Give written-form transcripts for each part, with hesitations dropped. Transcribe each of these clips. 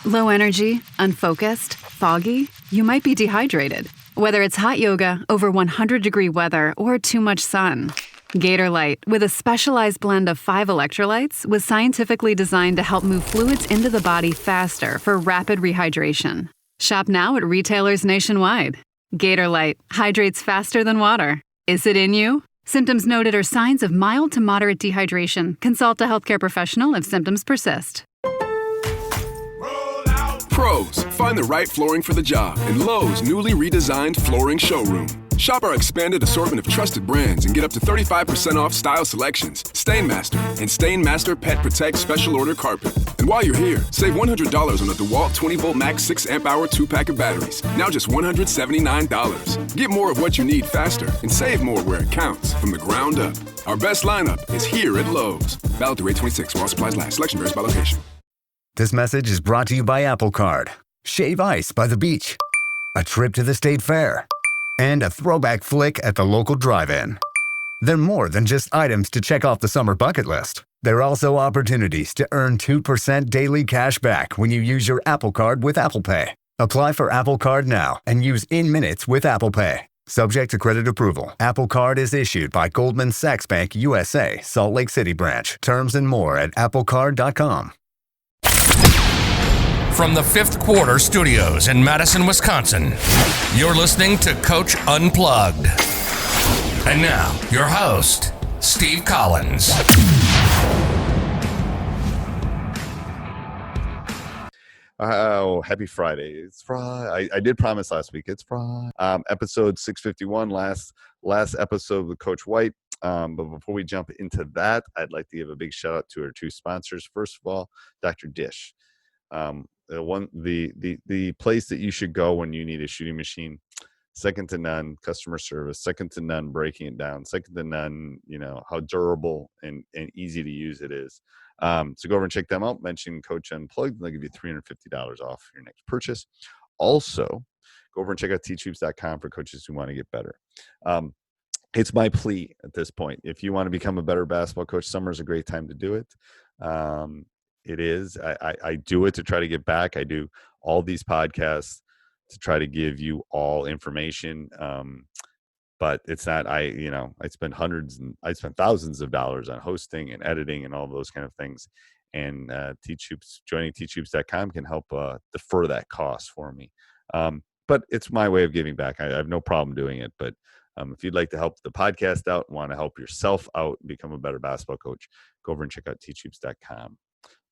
Low energy, unfocused, foggy? You might be dehydrated. Whether it's hot yoga, over 100-degree weather, or too much sun. Gatorlight, with a specialized blend of 5 electrolytes, was scientifically designed to help move fluids into the body faster for rapid rehydration. Shop now at retailers nationwide. Gatorlight hydrates faster than water. Is it in you? Symptoms noted are signs of mild to moderate dehydration. Consult a healthcare professional if symptoms persist. Pros, find the right flooring for the job in Lowe's newly redesigned flooring showroom. Shop our expanded assortment of trusted brands and get up to 35% off style selections, Stainmaster, and Stainmaster Pet Protect Special Order Carpet. And while you're here, save $100 on a DeWalt 20-volt max 6-amp-hour 2-pack of batteries. Now just $179. Get more of what you need faster and save more where it counts from the ground up. Our best lineup is here at Lowe's. Valid through 8/26 while supplies last. Selection varies by location. This message is brought to you by Apple Card. Shave ice by the beach. A trip to the state fair. And a throwback flick at the local drive-in. They're more than just items to check off the summer bucket list. They're also opportunities to earn 2% daily cash back when you use your Apple Card with Apple Pay. Apply for Apple Card now and use in-minutes with Apple Pay. Subject to credit approval. Apple Card is issued by Goldman Sachs Bank USA, Salt Lake City branch. Terms and more at applecard.com. From the Fifth Quarter Studios in Madison, Wisconsin, you're listening to Coach Unplugged. And now, your host, Steve Collins. Oh, happy Friday. It's Friday. I did promise last week. It's Friday. Episode 651, last episode with Coach White. But before we jump into that, I'd like to give a big shout out to our 2 sponsors. First of all, Dr. Dish. The place that you should go when you need a shooting machine. Second to none customer service, second to none breaking it down, second to none, how durable and easy to use it is. So go over and check them out. Mention Coach Unplugged, and they'll give you $350 off your next purchase. Also, go over and check out teachhoops.com for coaches who want to get better. It's my plea at this point. If you want to become a better basketball coach, summer's a great time to do it. It is. I do it to try to get back. I do all these podcasts to try to give you all information. But it's not, I spend thousands of dollars on hosting and editing and all those kind of things. And joining teachhoops.com can help defer that cost for me. But it's my way of giving back. I have no problem doing it. But if you'd like to help the podcast out and want to help yourself out and become a better basketball coach, go over and check out teachhoops.com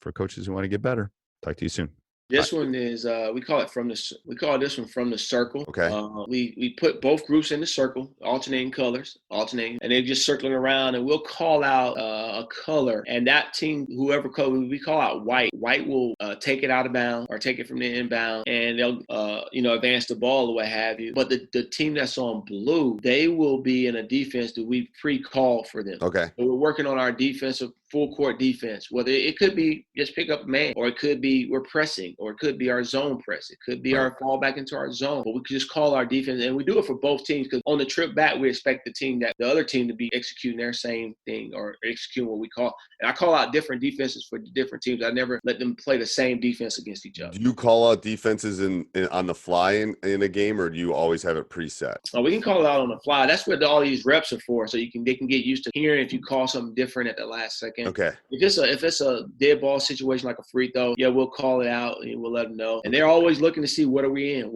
for coaches who want to get better. Talk to you soon. This one is we call this one from the circle. Okay. We put both groups in the circle, alternating colors, and they're just circling around, and we'll call out a color, and that team, whoever color we call out white. White will take it out of bounds or take it from the inbound, and they'll advance the ball or what have you. But the team that's on blue, they will be in a defense that we pre-call for them. Okay. So we're working on our defensive full court defense, whether it could be just pick up a man, or it could be we're pressing, or it could be our zone press. It could be our fall back into our zone. But we could just call our defense, and we do it for both teams, because on the trip back, we expect the other team to be executing their same thing or executing what we call. And I call out different defenses for different teams. I never let them play the same defense against each other. Do you call out defenses on the fly in a game, or do you always have it preset? Oh, we can call it out on the fly. That's what all these reps are for, so they can get used to hearing if you call something different at the last second. Okay. If it's a dead ball situation like a free throw, we'll call it out and we'll let them know. And they're always looking to see what are we in,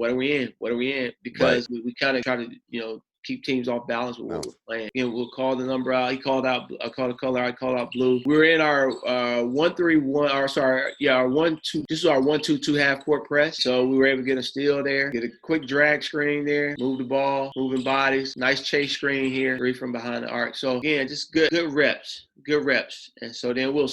because we kind of try to keep teams off balance with what we're playing. We'll call the number out. I called the color. I called out blue. We're in our 1-3-1. Our 1-2. This is our 1-2-2 half court press. So we were able to get a steal there, get a quick drag screen there, move the ball, moving bodies, nice chase screen here, 3 from behind the arc. So again, just good reps. And so then we'll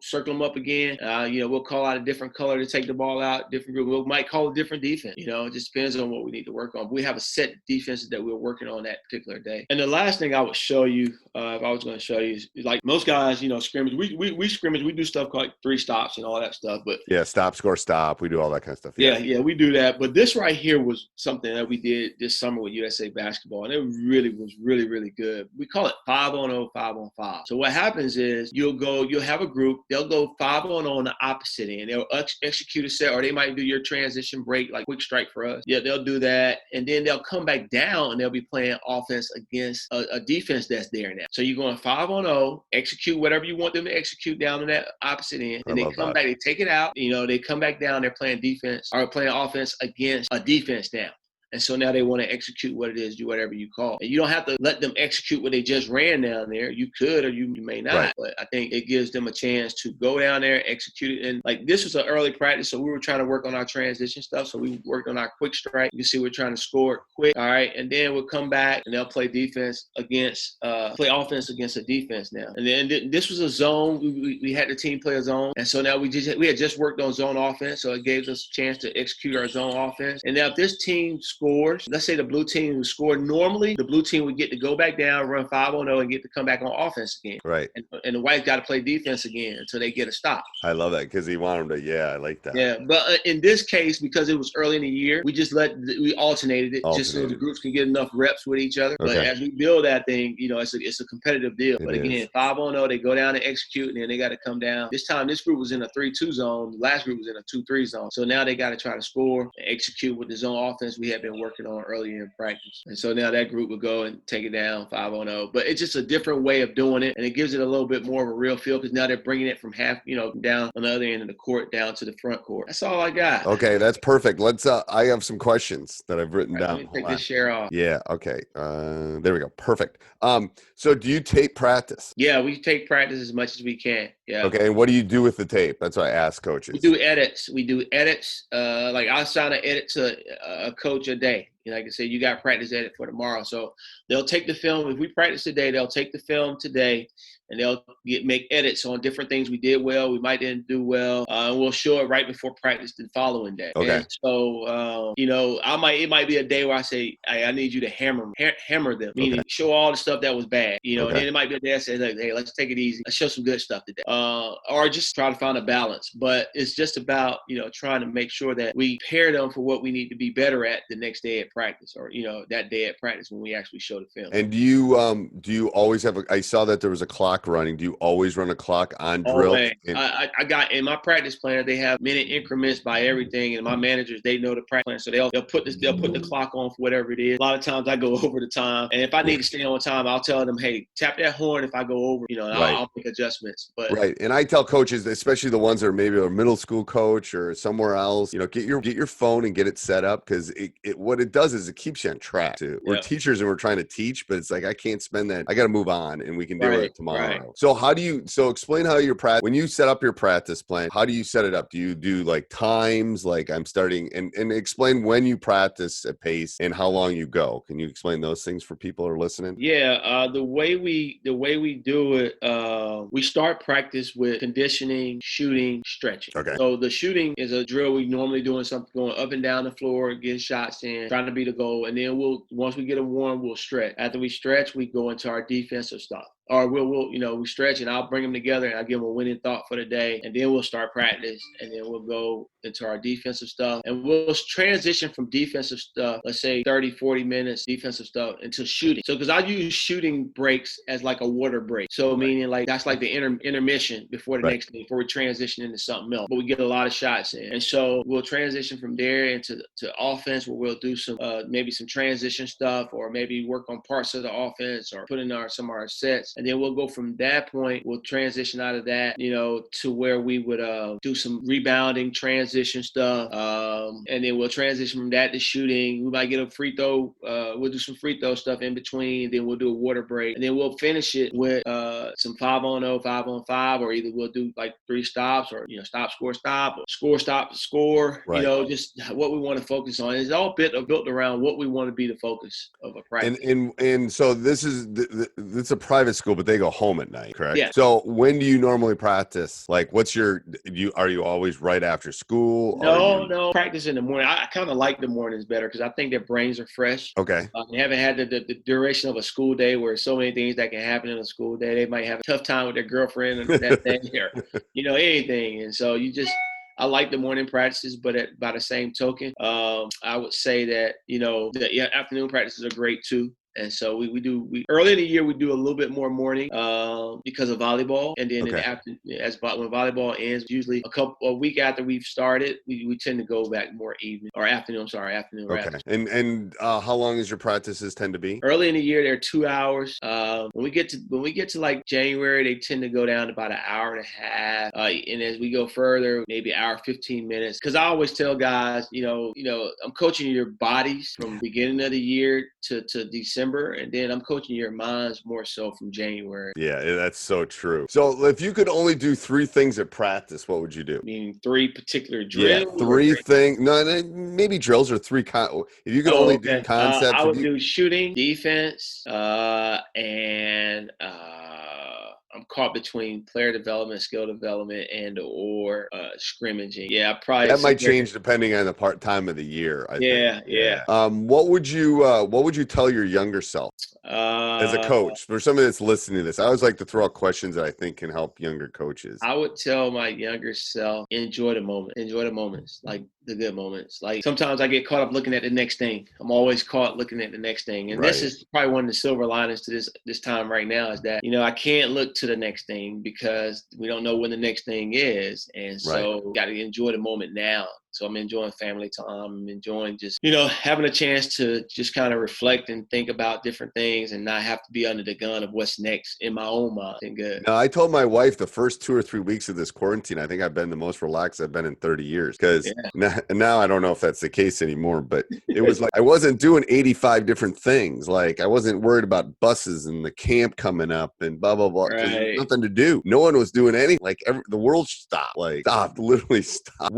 circle them up again. We'll call out a different color to take the ball out, different group. We might call a different defense. It just depends on what we need to work on. We have a set defenses that we're working on that particular day. And the last thing I would show you, if I was going to show you, is like most guys, scrimmage. We scrimmage. We do stuff like 3 stops and all that stuff. But stop, score, stop. We do all that kind of stuff. Yeah, we do that. But this right here was something that we did this summer with USA Basketball, and it really was really, really good. We call it 5-on-0, 5-on-5. So what happens is you'll have a group, they'll go 5-on-0 on the opposite end. They'll execute a set, or they might do your transition break, like quick strike for us. Yeah, they'll do that. And then they'll come back down and they'll be playing offense against a defense that's there now. So you're going 5-on-0, execute whatever you want them to execute down on that opposite end. And they come back, they take it out, they come back down, they're playing defense or playing offense against a defense now. And so now they want to execute what it is, do whatever you call. And you don't have to let them execute what they just ran down there. You could, or you may not. Right. But I think it gives them a chance to go down there, execute it. And like this was an early practice, so we were trying to work on our transition stuff. So we worked on our quick strike. You can see we're trying to score it quick. All right. And then we'll come back and they'll play defense against, play offense against a defense now. And then this was a zone. We had the team play a zone. And so now we had just worked on zone offense. So it gave us a chance to execute our zone offense. And now if this team scores, let's say the blue team who scored, normally the blue team would get to go back down, run 5-on-0 and get to come back on offense again. Right. And the whites got to play defense again until they get a stop. I love that because he wanted them to, I like that. Yeah, but in this case, because it was early in the year, we just we alternated it just so the groups can get enough reps with each other. Okay. But as we build that thing, it's a competitive deal. But again, 5-on-0, they go down and execute, and then they got to come down. This time, this group was in a 3-2 zone. The last group was in a 2-3 zone. So now they got to try to score and execute with the zone offense we had been working on earlier in practice. And so now that group will go and take it down 5-on-0. But it's just a different way of doing it, and it gives it a little bit more of a real feel because now they're bringing it from half, down on the other end of the court down to the front court. That's all I got. Okay, that's perfect. Let's. I have some questions that I've written down. Let me take this share off. Yeah. Okay. There we go. Perfect. So do you tape practice? Yeah, we take practice as much as we can. Yeah. Okay. And what do you do with the tape? That's what I ask coaches. We do edits. Like I'll assign an edit to a coach a day. Like I said, you got practice edit for tomorrow. So they'll take the film. If we practice today, they'll take the film today and they'll make edits on different things we did well, we might didn't do well. And we'll show it right before practice the following day. Okay. And so, it might be a day where I say, I need you to hammer them, meaning show all the stuff that was bad, and then it might be a day I say, like, hey, let's take it easy. Let's show some good stuff today. Or just try to find a balance. But it's just about, trying to make sure that we pair them for what we need to be better at the next day at practice or, that day at practice when we actually show the film. And do you always have I saw that there was a clock running. Do you always run a clock on drill? I got in my practice planner, they have minute increments by everything. And my managers, they know the practice plan. So they'll put the clock on for whatever it is. A lot of times I go over the time. And if I need to stay on time, I'll tell them, hey, tap that horn if I go over, and I'll make adjustments. But right. And I tell coaches, especially the ones that are maybe a middle school coach or somewhere else, get your phone and get it set up because what it does is it keeps you on track too. We're teachers and we're trying to teach, but it's like I can't spend that. I got to move on and we can do it tomorrow. Right. So explain how your practice, when you set up your practice plan, how do you set it up? Do you do like times, like I'm starting and explain when you practice at pace and how long you go? Can you explain those things for people who are listening? Yeah. The way we do it, we start practice with conditioning, shooting, stretching. Okay. So the shooting is a drill we normally doing something going up and down the floor, getting shots in, trying to be the goal. And then once we get them warm, we'll stretch. After we stretch, we go into our defensive stuff. Or we stretch and I'll bring them together and I'll give them a winning thought for the day. And then we'll start practice and then we'll go into our defensive stuff. And we'll transition from defensive stuff, let's say 30, 40 minutes defensive stuff into shooting. So because I use shooting breaks as like a water break. So meaning like that's like the intermission before the next day, before we transition into something else. But we get a lot of shots in. And so we'll transition from there into offense where we'll do some maybe some transition stuff or maybe work on parts of the offense or put in some of our sets. And then we'll go from that point, we'll transition out of that, to where we would do some rebounding transition stuff. And then we'll transition from that to shooting. We might get a free throw. We'll do some free throw stuff in between. Then we'll do a water break. And then we'll finish it with some 5-on-0, 5-on-5, or either we'll do like 3 stops or, stop, or score, stop, score, right. Just what we want to focus on. It's all built around what we want to be the focus of a practice. And so this is it's a private school, but they go home at night, correct? Yeah. So when do you normally practice? Like, are you always right after school? No, practice in the morning. I kind of like the mornings better because I think their brains are fresh. Okay. They haven't had the duration of a school day where so many things that can happen in a school day. They might have a tough time with their girlfriend that day or, anything. And so I like the morning practices, but by the same token, I would say that, the afternoon practices are great too. And so we early in the year, we do a little bit more morning because of volleyball. And then in the afternoon, when volleyball ends, usually a week after we've started, we tend to go back more evening or afternoon. I'm sorry, afternoon. Okay. And how long is your practices tend to be? Early in the year, they're 2 hours. When we get to like January, they tend to go down to about an hour and a half. And as we go further, maybe an hour, 15 minutes. Because I always tell guys, I'm coaching your bodies from beginning of the year to December, and then I'm coaching your minds more so from January. Yeah, that's so true. So if you could only do 3 things at practice, what would you do? I mean, 3 particular drills? Yeah, 3 things. No, maybe drills or 3. If you could only do concepts. I would do shooting, defense, and I'm caught between player development, skill development, and or scrimmaging. Yeah, probably that might change depending on the time of the year. I think. Yeah. What would you tell your younger self as a coach? For somebody that's listening to this, I always like to throw out questions that I think can help younger coaches. I would tell my younger self, enjoy the moment, enjoy the moments, like the good moments. Like sometimes I get caught up looking at the next thing. I'm always caught looking at the next thing, and this is probably one of the silver linings to this time right now is that I can't look to the next thing because we don't know when the next thing is, and so got to enjoy the moment now. So I'm enjoying family time. I'm enjoying just, having a chance to just kind of reflect and think about different things and not have to be under the gun of what's next in my own mind. And good. Now, I told my wife the first 2 or 3 weeks of this quarantine, I think I've been the most relaxed I've been in 30 years. Because now I don't know if that's the case anymore, but it was like I wasn't doing 85 different things. Like I wasn't worried about buses and the camp coming up and blah, blah, blah. Right. There's nothing to do. No one was doing anything. Like the world stopped. Literally stopped.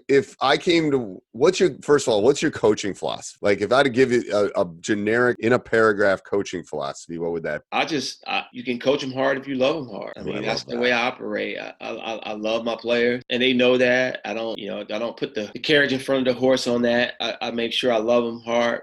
If I came to, what's your coaching philosophy? Like if I had to give you a generic in a paragraph coaching philosophy, what would that be? You can coach them hard if you love them hard. I mean, that's the way I operate. I love my players and they know that. I don't put the carriage in front of the horse on that. I make sure I love them hard.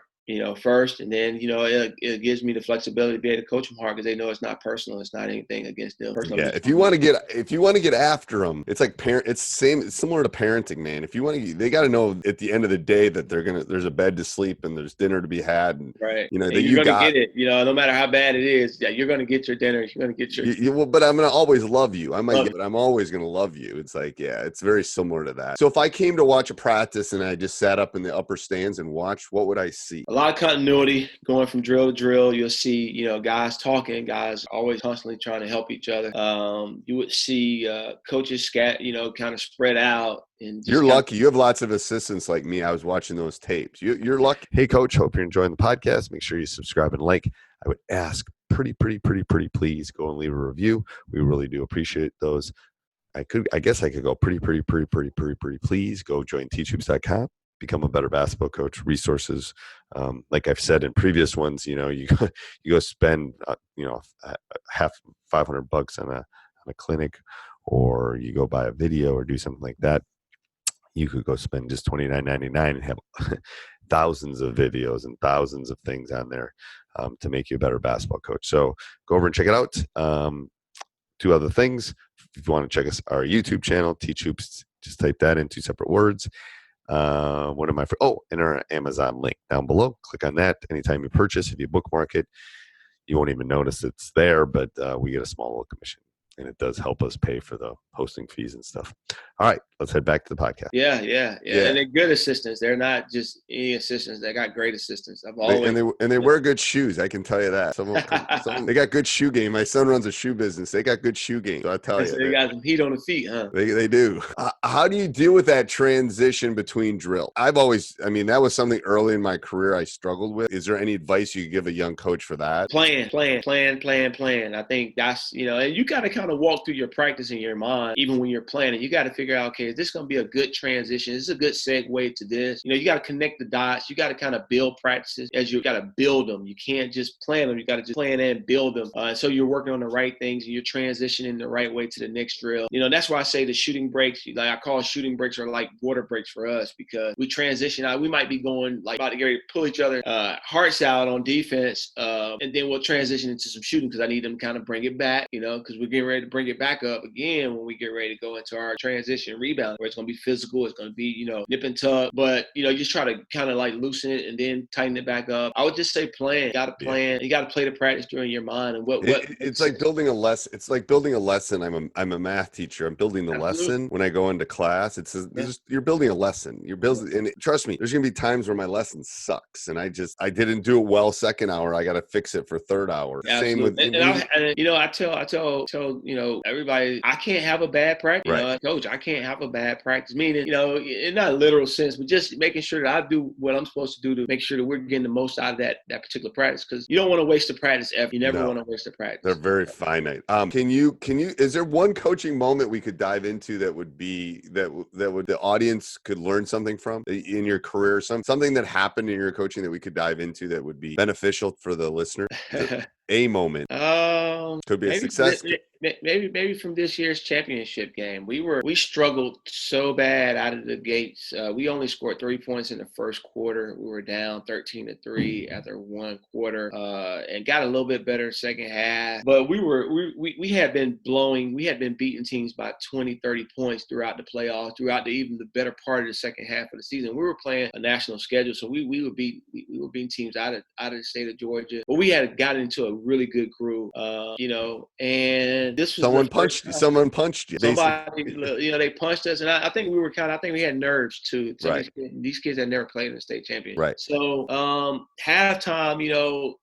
First, and then, it gives me the flexibility to be able to coach them hard because they know it's not personal. It's not anything against them. Yeah. If you want to get after them, it's like it's similar to parenting, man. If you want to, they got to know at the end of the day that there's a bed to sleep and there's dinner to be had. And, right. That you're going to get it, no matter how bad it is, you're going to get your dinner. You're going to get your, but I'm going to always love you. But I'm always going to love you. It's like, it's very similar to that. So if I came to watch a practice and I just sat up in the upper stands and watched, what would I see? A lot of continuity going from drill to drill. You'll see, guys talking, guys always constantly trying to help each other. You would see coaches kind of spread out. And you're lucky. You have lots of assistants like me. I was watching those tapes. You're lucky. Hey, Coach, hope you're enjoying the podcast. Make sure you subscribe and like. I would ask pretty please go and leave a review. We really do appreciate those. I guess I could go pretty please go join teachhoops.com. Become a better basketball coach. Resources, like I've said in previous ones, you go spend half $500 on a clinic, or you go buy a video or do something like that. You could go spend just $29.99 and have thousands of videos and thousands of things on there to make you a better basketball coach. So go over and check it out. 2 other things. If you want to check us, our YouTube channel, Teach Hoops, just type that in 2 separate words. And our Amazon link down below. Click on that. Anytime you purchase, if you bookmark it, you won't even notice it's there, but we get a small little commission. And it does help us pay for the hosting fees and stuff. All right, let's head back to the podcast. Yeah. And they're good assistants. They're not just any assistants. They got great assistants. They wear good shoes. I can tell you that. Some they got good shoe game. My son runs a shoe business. They got good shoe game. So I tell you, they got some heat on the feet, huh? They do. How do you deal with that transition between drill? That was something early in my career I struggled with. Is there any advice you could give a young coach for that? Plan. I think that's, and you got to kind of walk through your practice in your mind, even when you're planning. You got to figure out, okay, is this going to be a good transition? Is this a good segue to this? You got to connect the dots. You got to kind of build practices as you got to build them. You can't just plan them. You got to just plan and build them. So you're working on the right things and you're transitioning the right way to the next drill. That's why I say the shooting breaks, like I call shooting breaks are like water breaks for us, because we transition out. We might be going like about to get ready to pull each other hearts out on defense. And then we'll transition into some shooting because I need them to kind of bring it back, because we're getting ready to bring it back up again when we we get ready to go into our transition rebound, where it's going to be physical. It's going to be, nip and tuck. But, you just try to kind of like loosen it and then tighten it back up. I would just say plan. You got to plan. You got to play the practice during your mind. And it's like building a lesson. It's like building a lesson. I'm a math teacher. I'm building the lesson when I go into class. You're building a lesson. You're building, and trust me, there's going to be times where my lesson sucks. And I didn't do it well second hour. I got to fix it for third hour. Absolutely. Same with, I tell everybody, I can't have a bad practice. Right. Coach, I can't have a bad practice. Meaning, in not a literal sense, but just making sure that I do what I'm supposed to do to make sure that we're getting the most out of that particular practice. Because you don't want to waste the practice ever. You never want to waste the practice. They're very finite. Can you? Is there one coaching moment we could dive into that would be that would the audience could learn something from in your career? Something that happened in your coaching that we could dive into that would be beneficial for the listener. A moment. Could be a success. Maybe from this year's championship game, we struggled so bad out of the gates. We only scored 3 points in the first quarter. We were down 13-3 after one quarter, and got a little bit better second half. But we had been beating teams by 20, 30 points throughout the playoffs, even the better part of the second half of the season. We were playing a national schedule, so we were beating teams out of the state of Georgia. But we had gotten into a really good groove, and this was someone punched you. Somebody, they punched us, and I think we had nerves too. Right. These kids had never played in the state championship. Right. So halftime,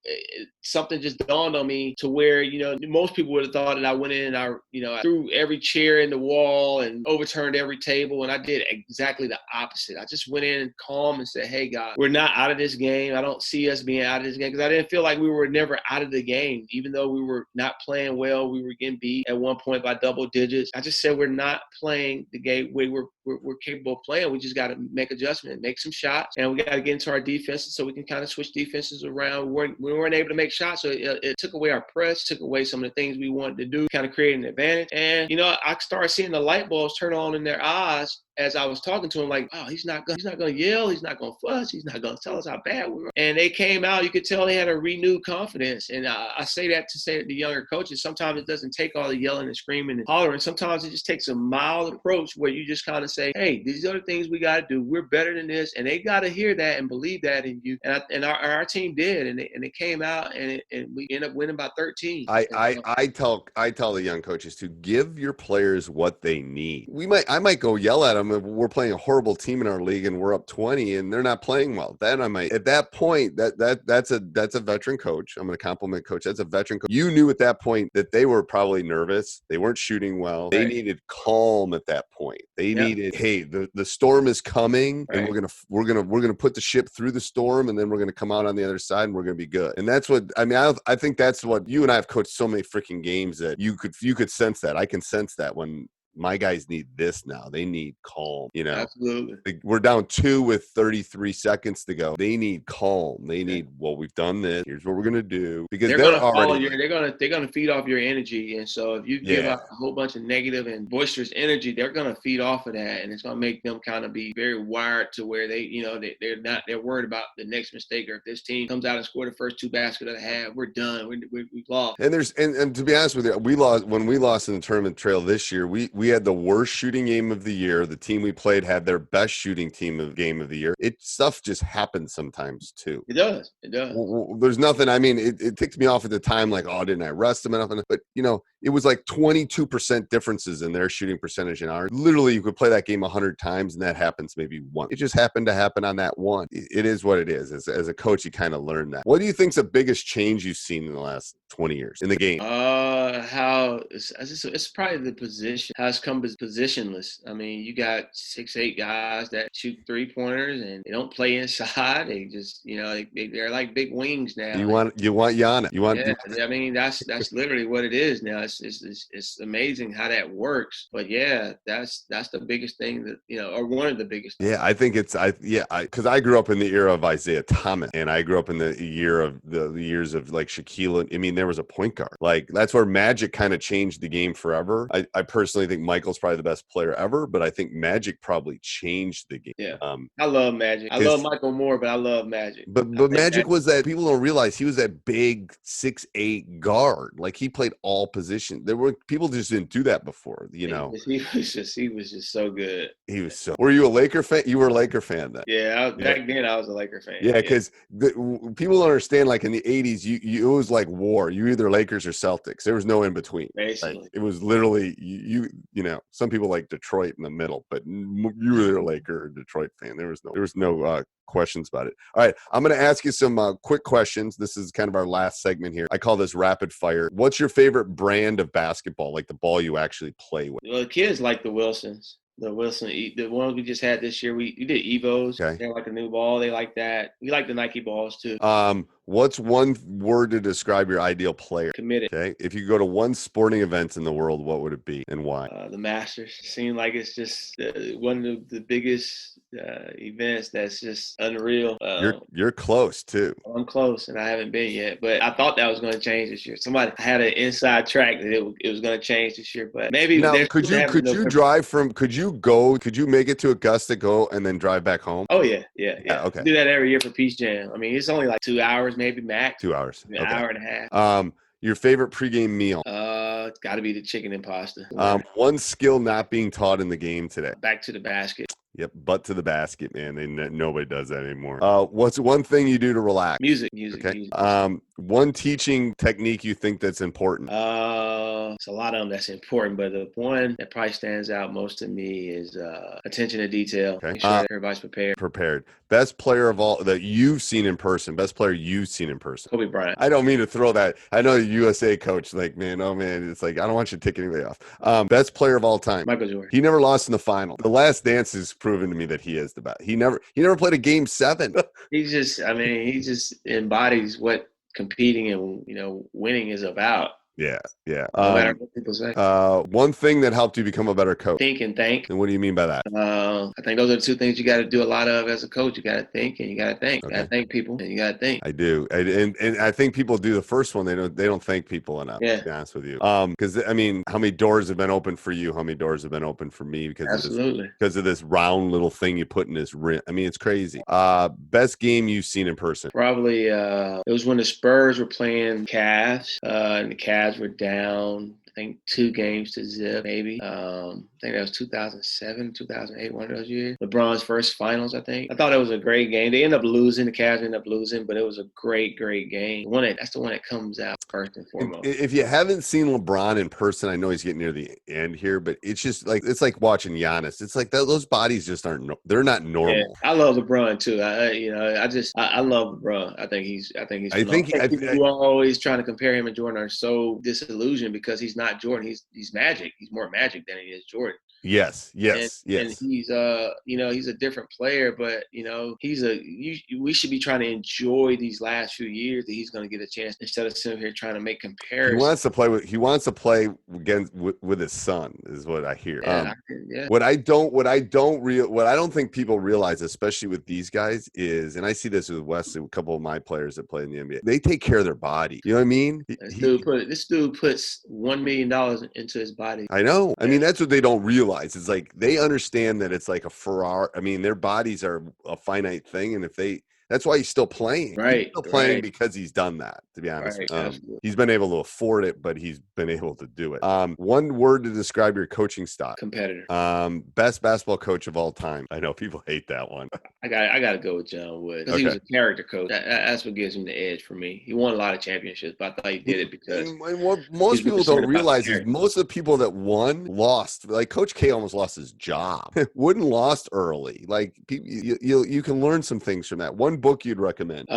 something just dawned on me to where most people would have thought that I went in and I threw every chair in the wall and overturned every table, and I did exactly the opposite. I just went in calm and said, "Hey guys, we're not out of this game. I don't see us being out of this game," because I didn't feel like we were never out of the game, even though we were not playing well. We were getting beat at one point by double digits. I just said we're not playing the game where we're capable of playing. We just got to make adjustments, make some shots, and we got to get into our defenses so we can kind of switch defenses around. We weren't able to make shots, so it took away our press, took away some of the things we wanted to do, kind of create an advantage. And I started seeing the light bulbs turn on in their eyes as I was talking to him, like, "Oh, he's not going to yell, he's not going to fuss, he's not going to tell us how bad we were." And they came out, you could tell they had a renewed confidence. And I say that to say to the younger coaches, sometimes it doesn't take all the yelling and screaming and hollering. Sometimes it just takes a mild approach where you just kind of say, "Hey, these are the things we got to do. We're better than this." And they got to hear that and believe that in you. And our team did, and they came out, and we ended up winning by 13. I tell the young coaches to give your players what they need. I might go yell at them if we're playing a horrible team in our league and we're up 20 and they're not playing well. Then I might, at that point, that's a veteran coach. I'm going to compliment coach. That's a veteran coach. You knew at that point that they were probably nervous. They weren't shooting well. They needed calm at that point. They needed, hey, the storm is coming, and we're gonna put the ship through the storm, and then we're gonna come out on the other side, and we're gonna be good. And that's what I think that's what you and I have coached so many freaking games that you could sense that. I can sense that when my guys need this now. They need calm, Absolutely. We're down 2 with 33 seconds to go. They need calm. They need, well, we've done this. Here's what we're going to do. Because they're going to feed off your energy. And so if you give out a whole bunch of negative and boisterous energy, they're going to feed off of that. And it's going to make them kind of be very wired to where they're worried about the next mistake. Or if this team comes out and score the first 2 baskets of the half, we're done. We've lost. And and to be honest with you, when we lost in the tournament trail this year, we had the worst shooting game of the year. The team we played had their best shooting game of the year. Stuff just happens sometimes too. It does. There's nothing. I mean, it ticked me off at the time. Like, oh, didn't I rest them enough? But it was like 22% differences in their shooting percentage and ours. Literally, you could play that game 100 times, and that happens maybe once. It just happened to happen on that one. It is what it is. As a coach, you kind of learn that. What do you think's the biggest change you've seen in the last 20 years in the game? How it's probably the position. How it's come as positionless. I mean, you got 6'8" guys that shoot 3-pointers, and they don't play inside. They just, they're like big wings now. You want Giannis. I mean, that's literally what it is now. It's amazing how that works. But yeah, that's the biggest thing that or one of the biggest things. Yeah, I think because I grew up in the era of Isaiah Thomas, and I grew up in the years of like Shaquille. I mean, there was a point guard. Like, that's where Magic kind of changed the game forever. I personally think Michael's probably the best player ever, but I think Magic probably changed the game. Yeah, I love Magic. I love Michael more, but I love Magic. But Magic was that, people don't realize he was that big 6'8" guard. Like, he played all positions. situation. There were people just didn't do that before, you know. He was just so good. He was so. Were you a Laker fan? You were a Laker fan then. Yeah, back then I was a Laker fan. Yeah, because people don't understand. Like in the '80s, it was like war. You either Lakers or Celtics. There was no in between. Basically, like, it was literally you know. Some people like Detroit in the middle, but you were either a Laker or Detroit fan. There was no questions about it. All right, I'm going to ask you some quick questions. This is kind of our last segment here. I call this rapid fire. What's your favorite brand of basketball? Like the ball you actually play with? Well, the kids like the Wilsons. The ones we just had this year, we did Evos. Okay. They're like a new ball. They like that. We like the Nike balls too. What's one word to describe your ideal player? Committed. Okay. If you could go to one sporting event in the world, what would it be and why? The Masters. Seemed like it's just one of the biggest events that's just unreal. You're close too. I'm close, and I haven't been yet. But I thought that was going to change this year. Somebody had an inside track that it was going to change this year. But maybe now, could you make it to Augusta, go and then drive back home? Oh yeah. Okay. I do that every year for Peace Jam. I mean, it's only like 2 hours, maybe max. 2 hours. An hour and a half. Your favorite pregame meal? It's got to be the chicken and pasta. One skill not being taught in the game today. Back to the basket. Yep, butt to the basket, man. Nobody does that anymore. What's one thing you do to relax? Music. Okay. Music. One teaching technique you think that's important? It's a lot of them that's important, but the one that probably stands out most to me is attention to detail. Okay. Make sure that everybody's prepared. Best player of all that you've seen in person. Best player you've seen in person. Kobe Bryant. I don't mean to throw that. I know the USA coach, like, man, oh man, it's like I don't want you to take anybody off. Best player of all time. Michael Jordan. He never lost in the final. The Last Dance has proven to me that he is the best. He never played a game 7. He just embodies what competing and winning is about. Yeah. No matter what people say. One thing that helped you become a better coach. Think and thank. And what do you mean by that? I think those are the two things you got to do a lot of as a coach. You got to think and you got to think. Okay. You got to thank people and you got to think. I do, and I think people do the first one. They don't thank people enough. Yeah. To be honest with you, because I mean, how many doors have been open for you? How many doors have been open for me? Because of this round little thing you put in this rim. I mean, it's crazy. Best game you've seen in person? Probably it was when the Spurs were playing Cavs, and the Cavs were down. I think 2-0 maybe. I think that was 2007, 2008, one of those years. LeBron's first finals, I think. I thought it was a great game. They ended up losing. The Cavs ended up losing, but it was a great, great game. That's the one that comes out first and foremost. If you haven't seen LeBron in person, I know he's getting near the end here, but it's just like it's like watching Giannis. It's like those bodies just they're not normal. Yeah, I love LeBron too. I love LeBron. I think he's. I think people who are always trying to compare him and Jordan are so disillusioned because he's not Jordan. He's Magic. He's more Magic than he is Jordan. Yes. And he's he's a different player, but we should be trying to enjoy these last few years that he's going to get a chance instead of sitting here trying to make comparisons. He wants to play against with his son is what I hear. Yeah. What I don't think people realize, especially with these guys, is, and I see this with Wesley, a couple of my players that play in the NBA, they take care of their body. You know what I mean? This dude puts $1 million into his body. I know. I mean, that's what they don't realize. It's like they understand that it's like a Ferrari. I mean, their bodies are a finite thing, and that's why he's still playing. Right. He's still playing because he's done that, to be honest. Right, he's been able to afford it, but he's been able to do it. One word to describe your coaching style. Competitor. Best basketball coach of all time. I know people hate that one. I got to go with John Wood. Because he was a character coach. That's what gives him the edge for me. He won a lot of championships, but I thought he did it because what most people don't realize is most of the people that won lost. Like Coach K almost lost his job. Wooden lost early. Like you can learn some things from that. One book you'd recommend?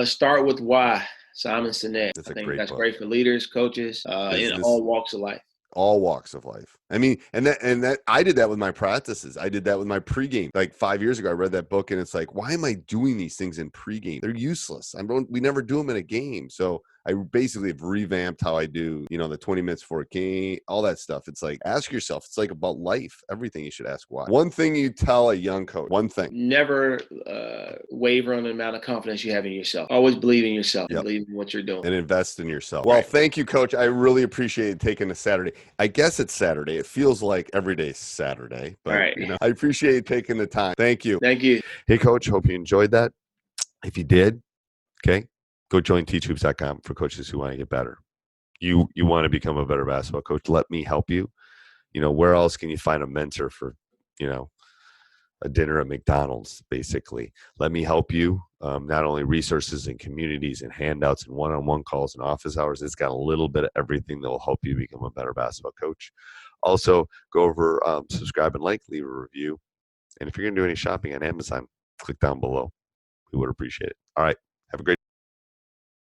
Start with Why. Simon Sinek. That's I think great that's book. great for leaders, coaches, in all walks of life. All walks of life. I mean, and that I did that with my practices. I did that with my pregame. Like 5 years ago, I read that book and it's like, why am I doing these things in pregame? They're useless. We never do them in a game. So I basically have revamped how I do, the 20 minutes for a game, all that stuff. It's like, ask yourself. It's like about life. Everything you should ask why. One thing you tell a young coach, one thing. Never waver on the amount of confidence you have in yourself. Always believe in yourself. Yep. Believe in what you're doing. And invest in yourself. Well, Thank you, Coach. I really appreciate taking a Saturday. I guess it's Saturday. It feels like every day is Saturday. But, right. I appreciate taking the time. Thank you. Thank you. Hey, Coach. Hope you enjoyed that. If you did, okay, go join teachhoops.com for coaches who want to get better. you want to become a better basketball coach, let me help you. Where else can you find a mentor for, a dinner at McDonald's, basically? Let me help you. Not only resources and communities and handouts and one-on-one calls and office hours. It's got a little bit of everything that will help you become a better basketball coach. Also, go over, subscribe and leave a review. And if you're going to do any shopping on Amazon, click down below. We would appreciate it. All right. Have a great